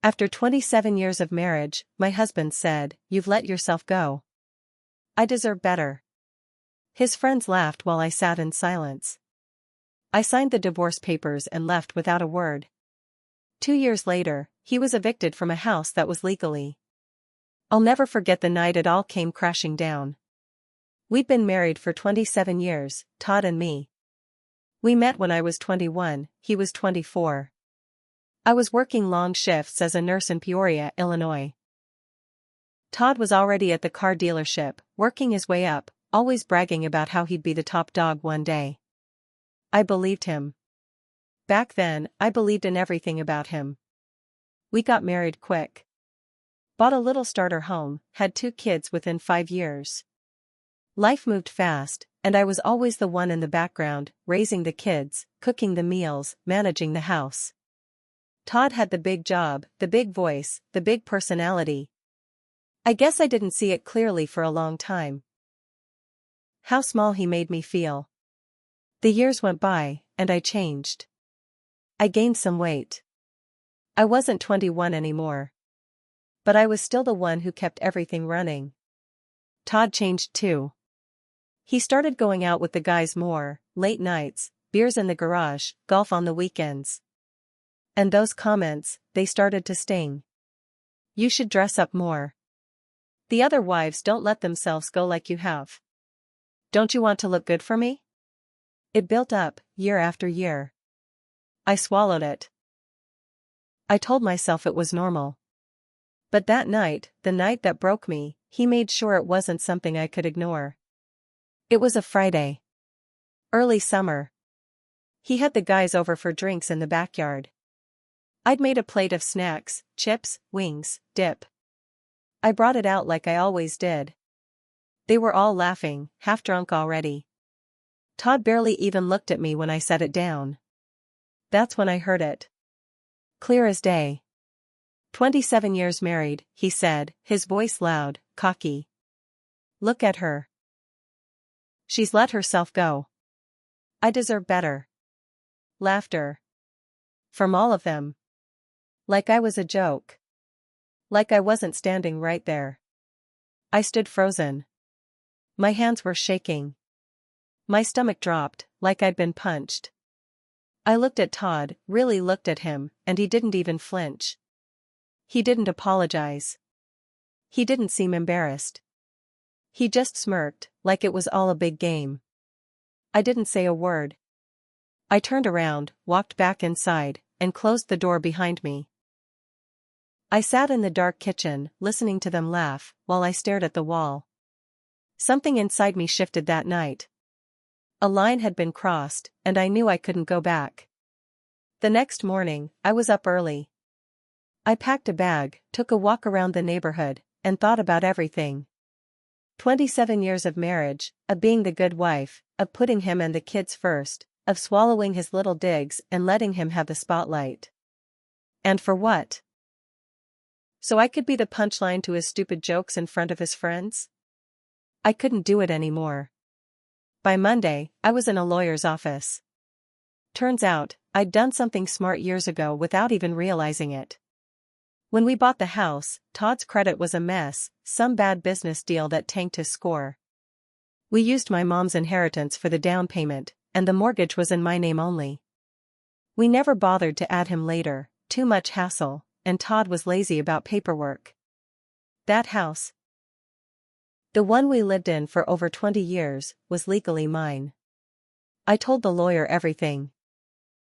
After 27 years of marriage, my husband said, "You've let yourself go. I deserve better." His friends laughed while I sat in silence. I signed the divorce papers and left without a word. 2 years later, he was evicted from a house that was legally. I'll never forget the night it all came crashing down. We'd been married for 27 years, Todd and me. We met when I was 21, he was 24. I was working long shifts as a nurse in Peoria, Illinois. Todd was already at the car dealership, working his way up, always bragging about how he'd be the top dog one day. I believed him. Back then, I believed in everything about him. We got married quick. Bought a little starter home, had 2 kids within 5 years. Life moved fast, and I was always the one in the background, raising the kids, cooking the meals, managing the house. Todd had the big job, the big voice, the big personality. I guess I didn't see it clearly for a long time. How small he made me feel. The years went by, and I changed. I gained some weight. I wasn't 21 anymore. But I was still the one who kept everything running. Todd changed too. He started going out with the guys more, late nights, beers in the garage, golf on the weekends. And those comments, they started to sting. "You should dress up more. The other wives don't let themselves go like you have. Don't you want to look good for me?" It built up, year after year. I swallowed it. I told myself it was normal. But that night, the night that broke me, he made sure it wasn't something I could ignore. It was a Friday. Early summer. He had the guys over for drinks in the backyard. I'd made a plate of snacks, chips, wings, dip. I brought it out like I always did. They were all laughing, half drunk already. Todd barely even looked at me when I set it down. That's when I heard it. Clear as day. 27 years married, he said, his voice loud, cocky. "Look at her. She's let herself go. I deserve better." Laughter. From all of them. Like I was a joke. Like I wasn't standing right there. I stood frozen. My hands were shaking. My stomach dropped, like I'd been punched. I looked at Todd, really looked at him, and he didn't even flinch. He didn't apologize. He didn't seem embarrassed. He just smirked, like it was all a big game. I didn't say a word. I turned around, walked back inside, and closed the door behind me. I sat in the dark kitchen, listening to them laugh, while I stared at the wall. Something inside me shifted that night. A line had been crossed, and I knew I couldn't go back. The next morning, I was up early. I packed a bag, took a walk around the neighborhood, and thought about everything. 27 years of marriage, of being the good wife, of putting him and the kids first, of swallowing his little digs and letting him have the spotlight. And for what? So I could be the punchline to his stupid jokes in front of his friends? I couldn't do it anymore. By Monday, I was in a lawyer's office. Turns out, I'd done something smart years ago without even realizing it. When we bought the house, Todd's credit was a mess, some bad business deal that tanked his score. We used my mom's inheritance for the down payment, and the mortgage was in my name only. We never bothered to add him later, too much hassle, and Todd was lazy about paperwork. That house, the one we lived in for over 20 years, was legally mine. I told the lawyer everything.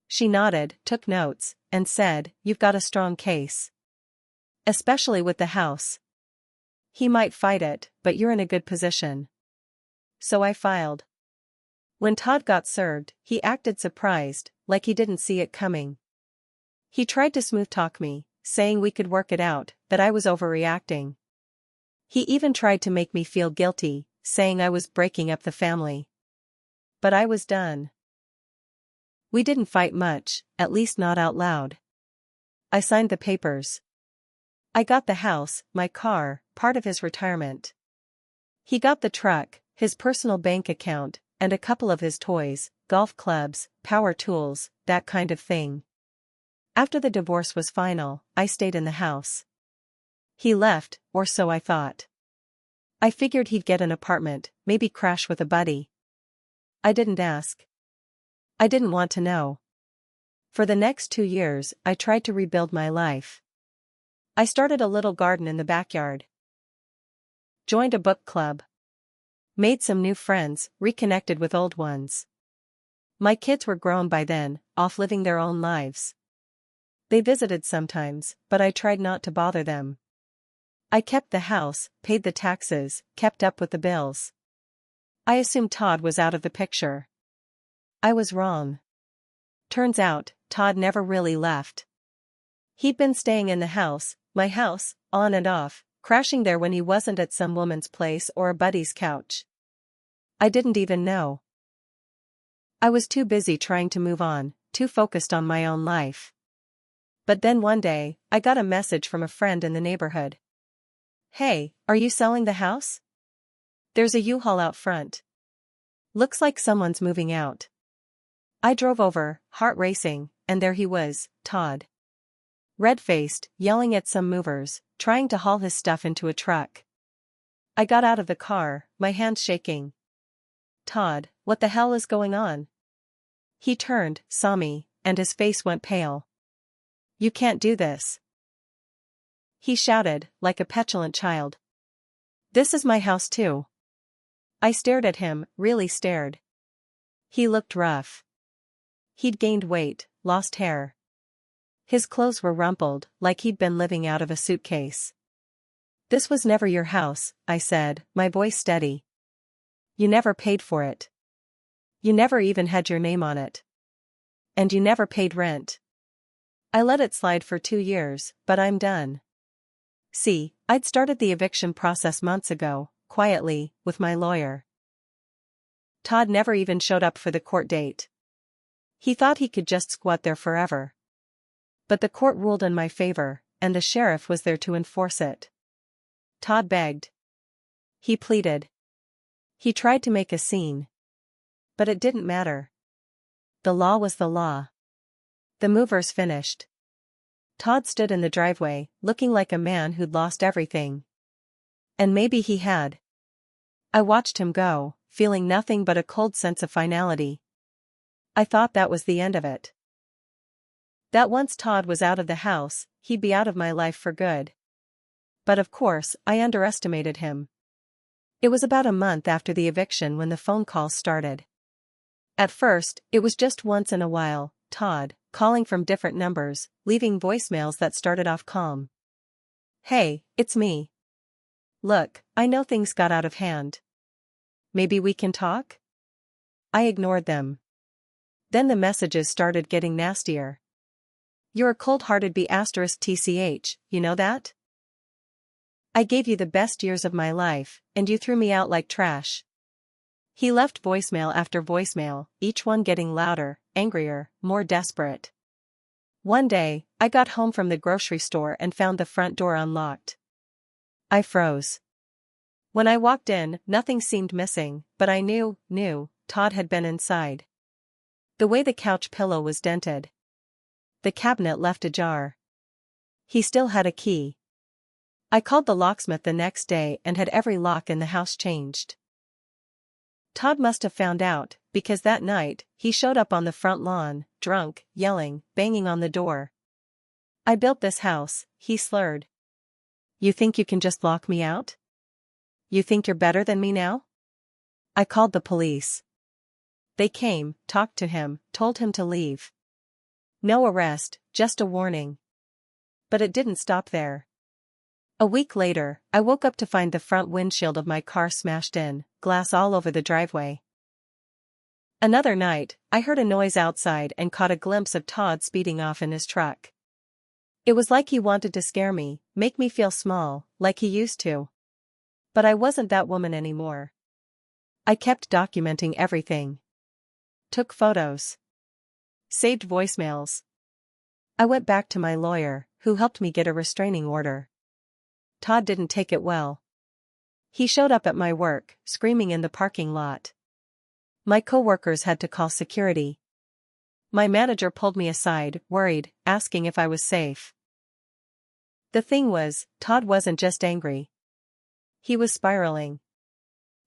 She nodded, took notes, and said, "You've got a strong case. Especially with the house. He might fight it, but you're in a good position." So I filed. When Todd got served, he acted surprised, like he didn't see it coming. He tried to smooth-talk me, saying we could work it out, that I was overreacting. He even tried to make me feel guilty, saying I was breaking up the family. But I was done. We didn't fight much, at least not out loud. I signed the papers. I got the house, my car, part of his retirement. He got the truck, his personal bank account, and a couple of his toys, golf clubs, power tools, that kind of thing. After the divorce was final, I stayed in the house. He left, or so I thought. I figured he'd get an apartment, maybe crash with a buddy. I didn't ask. I didn't want to know. For the next 2 years, I tried to rebuild my life. I started a little garden in the backyard. Joined a book club. Made some new friends, reconnected with old ones. My kids were grown by then, off living their own lives. They visited sometimes, but I tried not to bother them. I kept the house, paid the taxes, kept up with the bills. I assumed Todd was out of the picture. I was wrong. Turns out, Todd never really left. He'd been staying in the house, my house, on and off, crashing there when he wasn't at some woman's place or a buddy's couch. I didn't even know. I was too busy trying to move on, too focused on my own life. But then one day, I got a message from a friend in the neighborhood. "Hey, are you selling the house? There's a U-Haul out front. Looks like someone's moving out." I drove over, heart racing, and there he was, Todd. Red-faced, yelling at some movers, trying to haul his stuff into a truck. I got out of the car, my hands shaking. "Todd, what the hell is going on?" He turned, saw me, and his face went pale. "You can't do this," he shouted, like a petulant child. "This is my house too." I stared at him, really stared. He looked rough. He'd gained weight, lost hair. His clothes were rumpled, like he'd been living out of a suitcase. "This was never your house," I said, my voice steady. "You never paid for it. You never even had your name on it. And you never paid rent. I let it slide for 2 years, but I'm done." See, I'd started the eviction process months ago, quietly, with my lawyer. Todd never even showed up for the court date. He thought he could just squat there forever. But the court ruled in my favor, and the sheriff was there to enforce it. Todd begged. He pleaded. He tried to make a scene. But it didn't matter. The law was the law. The movers finished. Todd stood in the driveway, looking like a man who'd lost everything. And maybe he had. I watched him go, feeling nothing but a cold sense of finality. I thought that was the end of it. That once Todd was out of the house, he'd be out of my life for good. But of course, I underestimated him. It was about a month after the eviction when the phone calls started. At first, it was just once in a while, Todd, calling from different numbers, leaving voicemails that started off calm. "Hey, it's me. Look, I know things got out of hand. Maybe we can talk?" I ignored them. Then the messages started getting nastier. "You're a cold-hearted B*TCH, you know that? I gave you the best years of my life, and you threw me out like trash." He left voicemail after voicemail, each one getting louder, angrier, more desperate. One day, I got home from the grocery store and found the front door unlocked. I froze. When I walked in, nothing seemed missing, but I knew, Todd had been inside. The way the couch pillow was dented. The cabinet left ajar. He still had a key. I called the locksmith the next day and had every lock in the house changed. Todd must have found out, because that night, he showed up on the front lawn, drunk, yelling, banging on the door. "I built this house," he slurred. "You think you can just lock me out? You think you're better than me now?" I called the police. They came, talked to him, told him to leave. No arrest, just a warning. But it didn't stop there. A week later, I woke up to find the front windshield of my car smashed in, glass all over the driveway. Another night, I heard a noise outside and caught a glimpse of Todd speeding off in his truck. It was like he wanted to scare me, make me feel small, like he used to. But I wasn't that woman anymore. I kept documenting everything. Took photos. Saved voicemails. I went back to my lawyer, who helped me get a restraining order. Todd didn't take it well. He showed up at my work, screaming in the parking lot. My coworkers had to call security. My manager pulled me aside, worried, asking if I was safe. The thing was, Todd wasn't just angry. He was spiraling.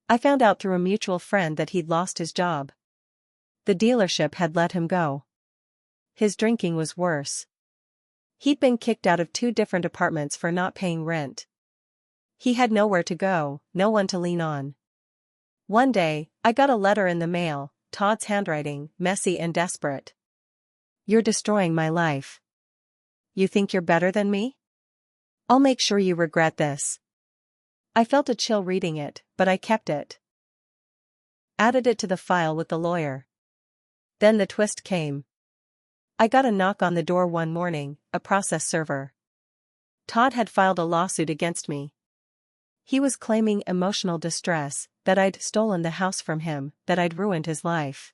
I found out through a mutual friend that he'd lost his job. The dealership had let him go. His drinking was worse. He'd been kicked out of 2 different apartments for not paying rent. He had nowhere to go, no one to lean on. One day, I got a letter in the mail, Todd's handwriting, messy and desperate. "You're destroying my life. You think you're better than me? I'll make sure you regret this." I felt a chill reading it, but I kept it. Added it to the file with the lawyer. Then the twist came. I got a knock on the door one morning, a process server. Todd had filed a lawsuit against me. He was claiming emotional distress, that I'd stolen the house from him, that I'd ruined his life.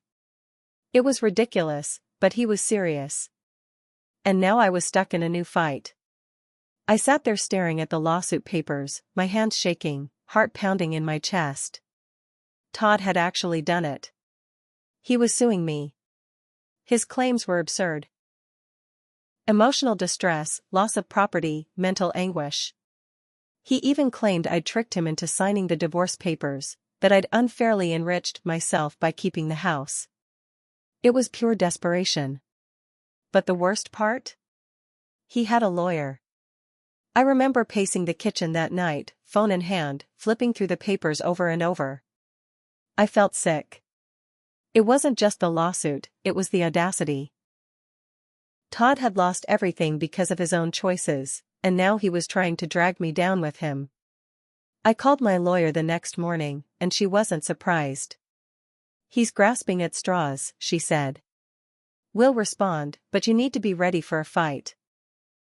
It was ridiculous, but he was serious. And now I was stuck in a new fight. I sat there staring at the lawsuit papers, my hands shaking, heart pounding in my chest. Todd had actually done it. He was suing me. His claims were absurd. Emotional distress, loss of property, mental anguish. He even claimed I'd tricked him into signing the divorce papers, that I'd unfairly enriched myself by keeping the house. It was pure desperation. But the worst part? He had a lawyer. I remember pacing the kitchen that night, phone in hand, flipping through the papers over and over. I felt sick. It wasn't just the lawsuit, it was the audacity. Todd had lost everything because of his own choices, and now he was trying to drag me down with him. I called my lawyer the next morning, and she wasn't surprised. "He's grasping at straws," she said. "We'll respond, but you need to be ready for a fight.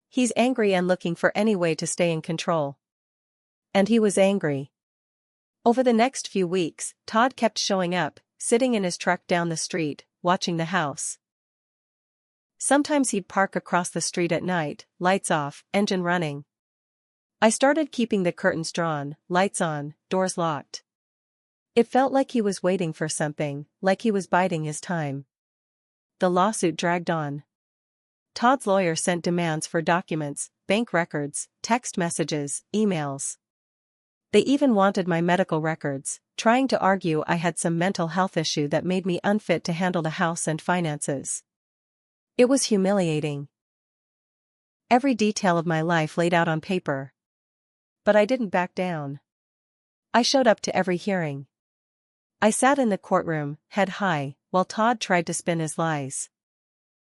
He's angry and looking for any way to stay in control." And he was angry. Over the next few weeks, Todd kept showing up, sitting in his truck down the street, watching the house. Sometimes he'd park across the street at night, lights off, engine running. I started keeping the curtains drawn, lights on, doors locked. It felt like he was waiting for something, like he was biding his time. The lawsuit dragged on. Todd's lawyer sent demands for documents, bank records, text messages, emails. They even wanted my medical records, trying to argue I had some mental health issue that made me unfit to handle the house and finances. It was humiliating. Every detail of my life laid out on paper. But I didn't back down. I showed up to every hearing. I sat in the courtroom, head high, while Todd tried to spin his lies.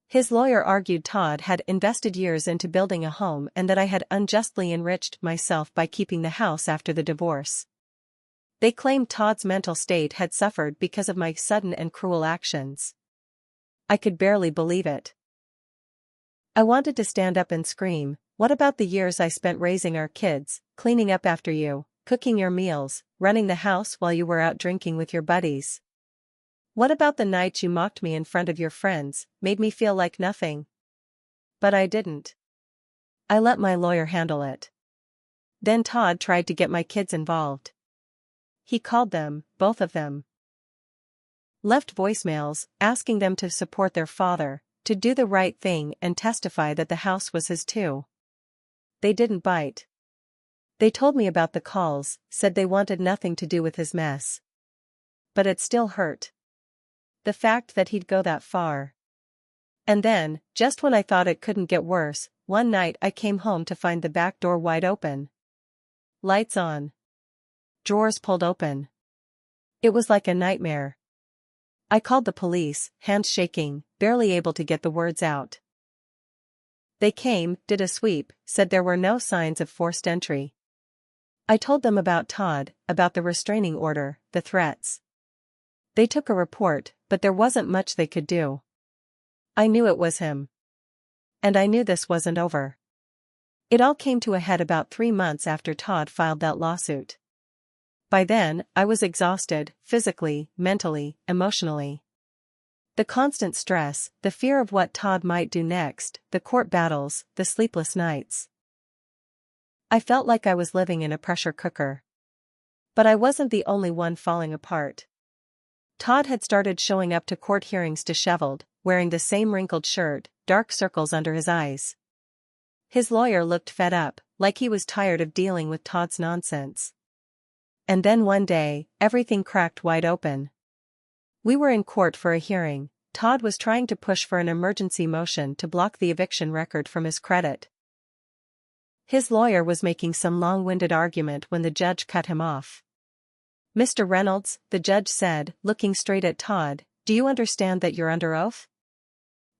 His lawyer argued Todd had invested years into building a home and that I had unjustly enriched myself by keeping the house after the divorce. They claimed Todd's mental state had suffered because of my sudden and cruel actions. I could barely believe it. I wanted to stand up and scream, "What about the years I spent raising our kids, cleaning up after you, cooking your meals, running the house while you were out drinking with your buddies? What about the nights you mocked me in front of your friends, made me feel like nothing?" But I didn't. I let my lawyer handle it. Then Todd tried to get my kids involved. He called them, both of them. Left voicemails, asking them to support their father, to do the right thing and testify that the house was his too. They didn't bite. They told me about the calls, said they wanted nothing to do with his mess. But it still hurt. The fact that he'd go that far. And then, just when I thought it couldn't get worse, one night I came home to find the back door wide open. Lights on. Drawers pulled open. It was like a nightmare. I called the police, hands shaking, barely able to get the words out. They came, did a sweep, said there were no signs of forced entry. I told them about Todd, about the restraining order, the threats. They took a report, but there wasn't much they could do. I knew it was him. And I knew this wasn't over. It all came to a head about 3 months after Todd filed that lawsuit. By then, I was exhausted, physically, mentally, emotionally. The constant stress, the fear of what Todd might do next, the court battles, the sleepless nights. I felt like I was living in a pressure cooker. But I wasn't the only one falling apart. Todd had started showing up to court hearings disheveled, wearing the same wrinkled shirt, dark circles under his eyes. His lawyer looked fed up, like he was tired of dealing with Todd's nonsense. And then one day, everything cracked wide open. We were in court for a hearing. Todd was trying to push for an emergency motion to block the eviction record from his credit. His lawyer was making some long-winded argument when the judge cut him off. "Mr. Reynolds," the judge said, looking straight at Todd, "do you understand that you're under oath?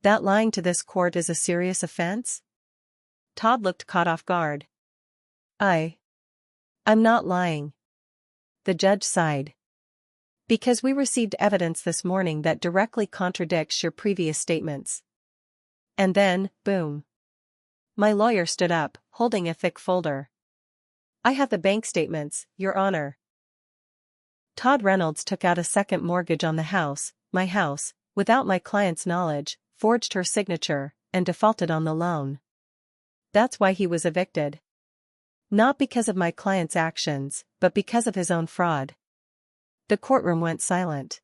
That lying to this court is a serious offense?" Todd looked caught off guard. I'm not lying." The judge sighed. "Because we received evidence this morning that directly contradicts your previous statements." And then, boom. My lawyer stood up, holding a thick folder. "I have the bank statements, Your Honor." Todd Reynolds took out a second mortgage on the house, my house, without my client's knowledge, forged her signature, and defaulted on the loan. That's why he was evicted. Not because of my client's actions, but because of his own fraud. The courtroom went silent.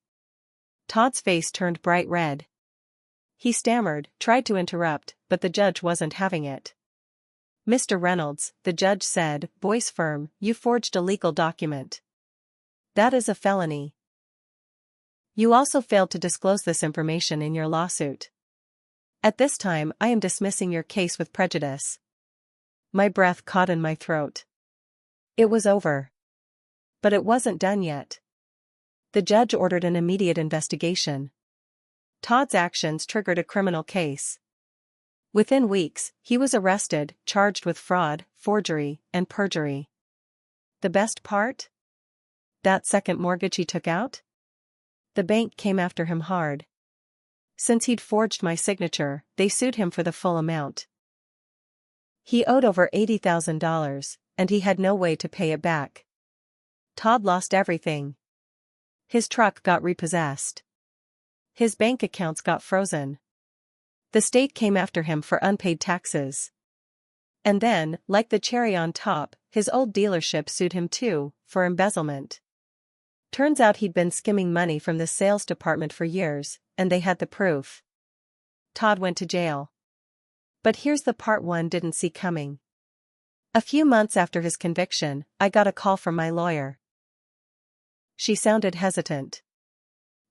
Todd's face turned bright red. He stammered, tried to interrupt, but the judge wasn't having it. "Mr. Reynolds," the judge said, voice firm, "you forged a legal document. That is a felony. You also failed to disclose this information in your lawsuit. At this time, I am dismissing your case with prejudice." My breath caught in my throat. It was over. But it wasn't done yet. The judge ordered an immediate investigation. Todd's actions triggered a criminal case. Within weeks, he was arrested, charged with fraud, forgery, and perjury. The best part? That second mortgage he took out? The bank came after him hard. Since he'd forged my signature, they sued him for the full amount. He owed over $80,000, and he had no way to pay it back. Todd lost everything. His truck got repossessed. His bank accounts got frozen. The state came after him for unpaid taxes. And then, like the cherry on top, his old dealership sued him too, for embezzlement. Turns out he'd been skimming money from the sales department for years, and they had the proof. Todd went to jail. But here's the part one didn't see coming. A few months after his conviction, I got a call from my lawyer. She sounded hesitant.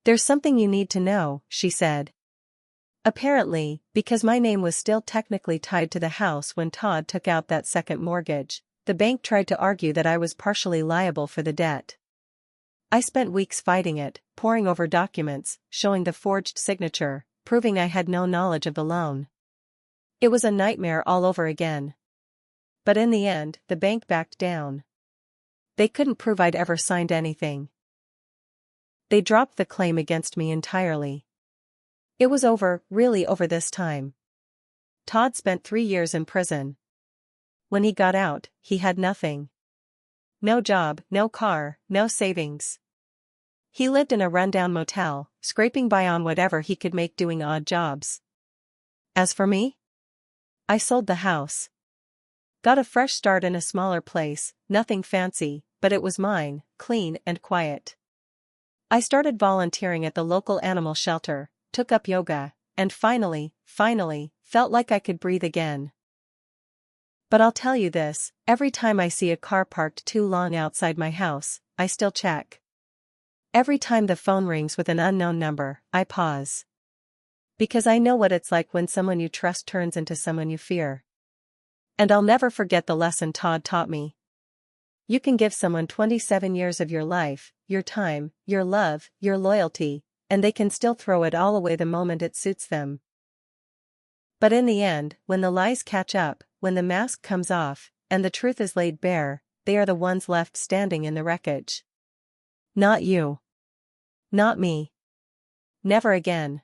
"There's something you need to know," she said. Apparently, because my name was still technically tied to the house when Todd took out that second mortgage, the bank tried to argue that I was partially liable for the debt. I spent weeks fighting it, poring over documents, showing the forged signature, proving I had no knowledge of the loan. It was a nightmare all over again. But in the end, the bank backed down. They couldn't prove I'd ever signed anything. They dropped the claim against me entirely. It was over, really over this time. Todd spent 3 years in prison. When he got out, he had nothing. No job, no car, no savings. He lived in a rundown motel, scraping by on whatever he could make doing odd jobs. As for me? I sold the house. Got a fresh start in a smaller place, nothing fancy, but it was mine, clean and quiet. I started volunteering at the local animal shelter, took up yoga, and finally, felt like I could breathe again. But I'll tell you this, every time I see a car parked too long outside my house, I still check. Every time the phone rings with an unknown number, I pause. Because I know what it's like when someone you trust turns into someone you fear. And I'll never forget the lesson Todd taught me. You can give someone 27 years of your life, your time, your love, your loyalty, and they can still throw it all away the moment it suits them. But in the end, when the lies catch up, when the mask comes off, and the truth is laid bare, they are the ones left standing in the wreckage. Not you. Not me. Never again.